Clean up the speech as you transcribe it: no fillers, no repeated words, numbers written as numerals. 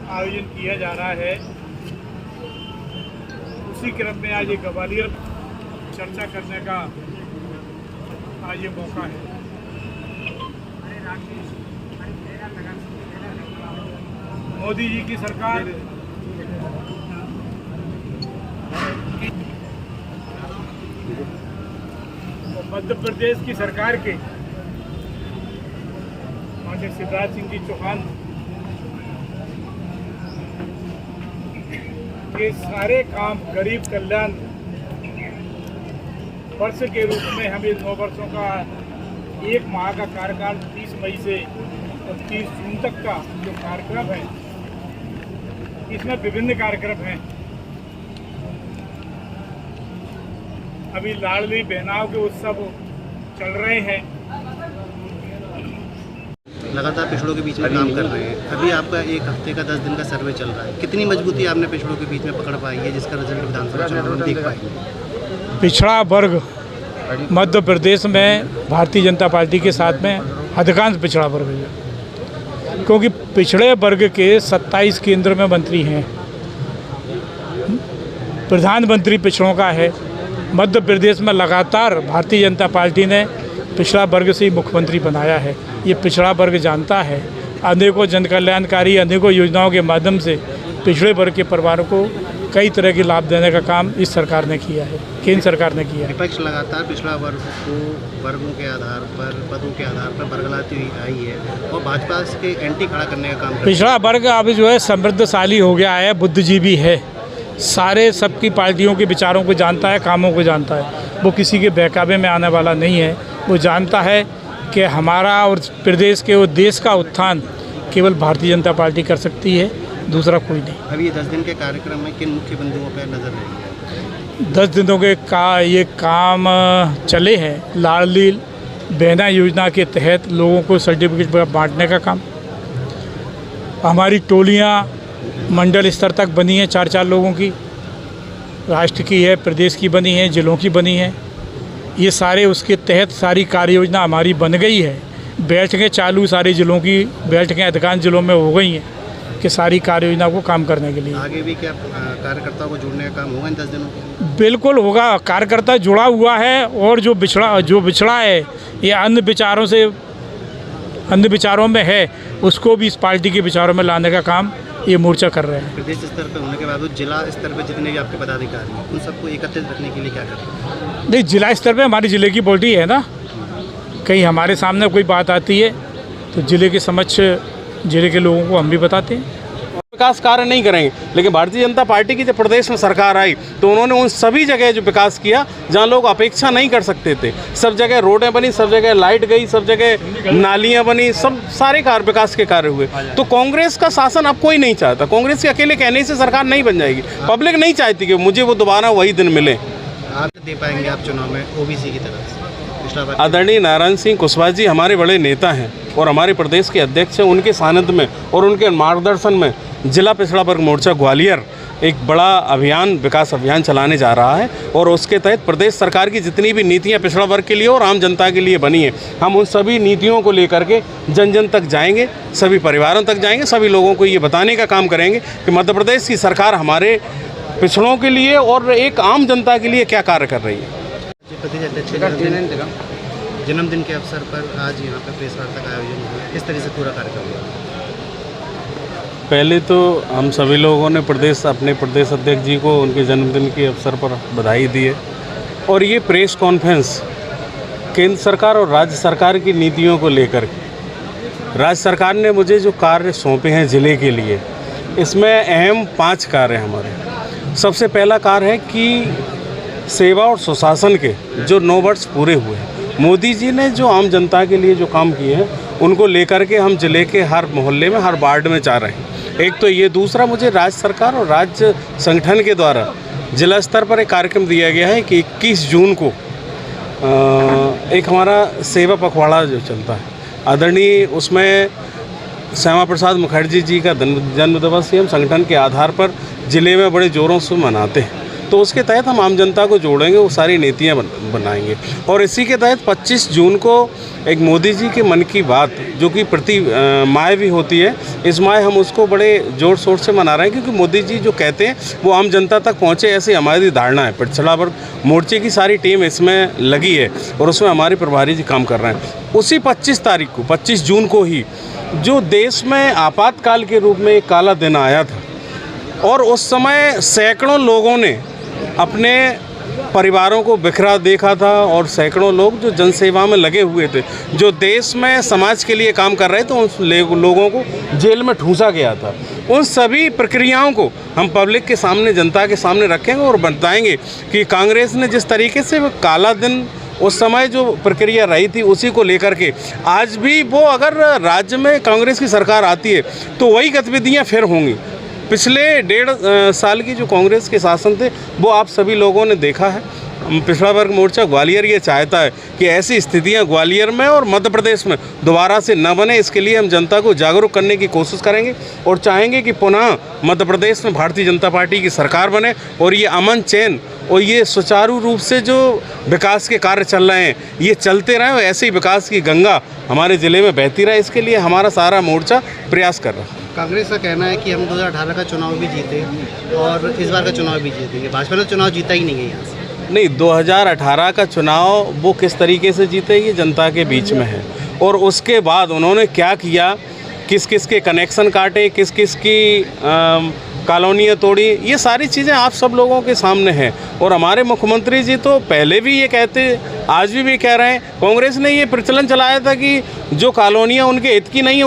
आयोजन किया जा रहा है, उसी क्रम में आज ये ग्वालियर चर्चा करने का आज ये मौका है। मोदी जी की सरकार मध्य प्रदेश की सरकार के माननीय शिवराज सिंह जी चौहान के सारे काम गरीब कल्याण वर्ष के रूप में हम इस 9 वर्षों का 1 माह का कार्यकाल 30 मई से 30 जून तक का जो कार्यक्रम है, इसमें विभिन्न कार्यक्रम हैं। अभी लाडली बहनाओं के उत्सव चल रहे हैं। लगातार पिछड़ों के बीच में काम कर रहे हैं। अभी आपका 1 हफ्ते का 10 दिन का सर्वे चल रहा है। कितनी मजबूती आपने पिछड़ों के बीच में पकड़ पाई है, जिसका रिजल्ट विधानसभा चुनाव में देख पाएंगे? पिछड़ा वर्ग मध्य प्रदेश में भारतीय जनता पार्टी के साथ में अधिकांश पिछड़ा वर्ग है, क्योंकि पिछड़े वर्ग के 27 केंद्र में मंत्री हैं। प्रधानमंत्री पिछड़ों का है। मध्य प्रदेश में लगातार भारतीय जनता पार्टी ने पिछड़ा वर्ग से ही मुख्यमंत्री बनाया है। ये पिछड़ा वर्ग जानता है। अनेकों जन कल्याणकारी अनेकों योजनाओं के माध्यम से पिछड़े वर्ग के परिवारों को कई तरह के लाभ देने का काम इस सरकार ने किया है, केंद्र सरकार ने किया है। विपक्ष लगातार पिछड़ा वर्ग को वर्गों के आधार पर, पदों के आधार पर बरगलाती हुई आई है और भाजपा इसके एंटी खड़ा करने का काम। पिछड़ा वर्ग अब जो है समृद्धशाली हो गया है, बुद्धिजीवी है, सारे सबकी पार्टियों के विचारों को जानता है, कामों को जानता है। वो किसी के बहकावे में आने वाला नहीं है। वो जानता है कि हमारा और प्रदेश के और देश का उत्थान केवल भारतीय जनता पार्टी कर सकती है, दूसरा कोई नहीं। अभी ये 10 दिन के कार्यक्रम में किन मुख्य बिंदुओं पर नजर रहेगी? 10 दिनों के ये काम चले हैं। लाडली बहना योजना के तहत लोगों को सर्टिफिकेट बांटने का काम। हमारी टोलियाँ मंडल स्तर तक बनी है, 4-4 लोगों की, राष्ट्र की है, प्रदेश की बनी है, जिलों की बनी है। ये सारे उसके तहत सारी कार्य योजना हमारी बन गई है। बैठकें चालू सारे जिलों की बैठकें अधिकांश जिलों में हो गई हैं कि सारी कार्य योजना को काम करने के लिए। आगे भी क्या कार्यकर्ताओं को जोड़ने का काम होगा इन 10 दिनों में? बिल्कुल होगा। कार्यकर्ता जुड़ा हुआ है और जो बिछड़ा है ये अन्य विचारों में है, उसको भी इस पार्टी के विचारों में लाने का काम ये मोर्चा कर रहे हैं। प्रदेश स्तर पर होने के बाद जिला स्तर पर जितने भी आपके पदाधिकारी हैं उन सबको एकत्रित रखने के लिए क्या कर रहे हैं? नहीं, जिला स्तर पे हमारे ज़िले की बॉडी है ना, कहीं हमारे सामने कोई बात आती है तो ज़िले के समक्ष ज़िले के लोगों को हम भी बताते हैं। विकास कार्य नहीं करेंगे, लेकिन भारतीय जनता पार्टी की जब प्रदेश में सरकार आई तो उन्होंने उन सभी जगह जो विकास किया जहां लोग अपेक्षा नहीं कर सकते थे, सब जगह रोडें बनी, सब जगह लाइट गई, सब जगह नालियां बनी, सब सारे विकास के कार्य हुए। तो कांग्रेस का शासन अब कोई नहीं चाहता। कांग्रेस के अकेले कहने से सरकार नहीं बन जाएगी। पब्लिक नहीं चाहती कि मुझे वो दोबारा वही दिन मिले। आप दे पाएंगे आप चुनाव में ओबीसी की तरफ से? आदरणीय नारायण सिंह कुशवाहा जी हमारे बड़े नेता हैं और हमारे प्रदेश के अध्यक्ष हैं। उनके सानिध्य में और उनके मार्गदर्शन में जिला पिछड़ा वर्ग मोर्चा ग्वालियर एक बड़ा विकास अभियान चलाने जा रहा है और उसके तहत प्रदेश सरकार की जितनी भी नीतियां पिछड़ा वर्ग के लिए और आम जनता के लिए बनी है, हम उन सभी नीतियों को लेकर के जन जन तक जाएंगे, सभी परिवारों तक जाएंगे, सभी लोगों को ये बताने का काम करेंगे कि मध्य प्रदेश की सरकार हमारे पिछड़ों के लिए और एक आम जनता के लिए क्या कार्य कर रही है। जन्मदिन के अवसर पर आज यहाँ पर प्रेस वार्ता का आयोजन हुआ, किस तरह से पूरा कार्यक्रम हुआ? पहले तो हम सभी लोगों ने अपने प्रदेश अध्यक्ष जी को उनके जन्मदिन के अवसर पर बधाई दी है और ये प्रेस कॉन्फ्रेंस केंद्र सरकार और राज्य सरकार की नीतियों को लेकर के राज्य सरकार ने मुझे जो कार्य सौंपे हैं ज़िले के लिए, इसमें अहम 5 कार्य हैं हमारे। सबसे पहला कार्य है कि सेवा और सुशासन के जो 9 वर्ष पूरे हुए हैं, मोदी जी ने जो आम जनता के लिए जो काम किए हैं उनको लेकर के हम ज़िले के हर मोहल्ले में, हर वार्ड में जा रहे हैं। एक तो ये, दूसरा मुझे राज्य सरकार और राज्य संगठन के द्वारा जिला स्तर पर एक कार्यक्रम दिया गया है कि 21 जून को एक हमारा सेवा पखवाड़ा जो चलता है आदरणीय, उसमें श्यामा प्रसाद मुखर्जी जी का जन्म दिवस हम संगठन के आधार पर ज़िले में बड़े ज़ोरों से मनाते हैं। तो उसके तहत हम आम जनता को जोड़ेंगे, वो सारी नीतियाँ बनाएंगे। और इसी के तहत 25 जून को एक मोदी जी के मन की बात, जो कि प्रति माह भी होती है, इस माह हम उसको बड़े जोर शोर से मना रहे हैं, क्योंकि मोदी जी जो कहते हैं वो आम जनता तक पहुँचे, ऐसी हमारी धारणा है। पिछड़ा वर्ग मोर्चे की सारी टीम इसमें लगी है और उसमें हमारे प्रभारी जी काम कर रहे हैं। उसी 25 तारीख को, 25 जून को ही, जो देश में आपातकाल के रूप में एक काला दिन आया था और उस समय सैकड़ों लोगों ने अपने परिवारों को बिखरा देखा था और सैकड़ों लोग जो जनसेवा में लगे हुए थे, जो देश में समाज के लिए काम कर रहे थे, उन लोगों को जेल में ठूंसा गया था। उन सभी प्रक्रियाओं को हम पब्लिक के सामने, जनता के सामने रखेंगे और बताएंगे कि कांग्रेस ने जिस तरीके से वो काला दिन उस समय जो प्रक्रिया रही थी, उसी को लेकर के आज भी वो, अगर राज्य में कांग्रेस की सरकार आती है तो वही गतिविधियाँ फिर होंगी। पिछले 1.5 साल की जो कांग्रेस के शासन थे वो आप सभी लोगों ने देखा है। पिछड़ा वर्ग मोर्चा ग्वालियर ये चाहता है कि ऐसी स्थितियां ग्वालियर में और मध्य प्रदेश में दोबारा से न बने। इसके लिए हम जनता को जागरूक करने की कोशिश करेंगे और चाहेंगे कि पुनः मध्य प्रदेश में भारतीय जनता पार्टी की सरकार बने और ये अमन चैन और ये सुचारू रूप से जो विकास के कार्य चल रहे हैं ये चलते रहें और ऐसे ही विकास की गंगा हमारे ज़िले में बहती रहे। इसके लिए हमारा सारा मोर्चा प्रयास कर रहा है। कांग्रेस का कहना है कि हम 2018 का चुनाव भी जीते और इस बार का चुनाव भी जीतेंगे। भाजपा ने चुनाव जीता ही नहीं है यहाँ से। नहीं, 2018 का चुनाव वो किस तरीके से जीते ये जनता के बीच में है, और उसके बाद उन्होंने क्या किया, किस किस के कनेक्शन काटे, किस किस की कॉलोनियाँ तोड़ी, ये सारी चीज़ें आप सब लोगों के सामने हैं। और हमारे मुख्यमंत्री जी तो पहले भी ये कहते, आज भी कह रहे हैं। कांग्रेस ने ये प्रचलन चलाया था कि जो कॉलोनियाँ उनके हित की नहीं है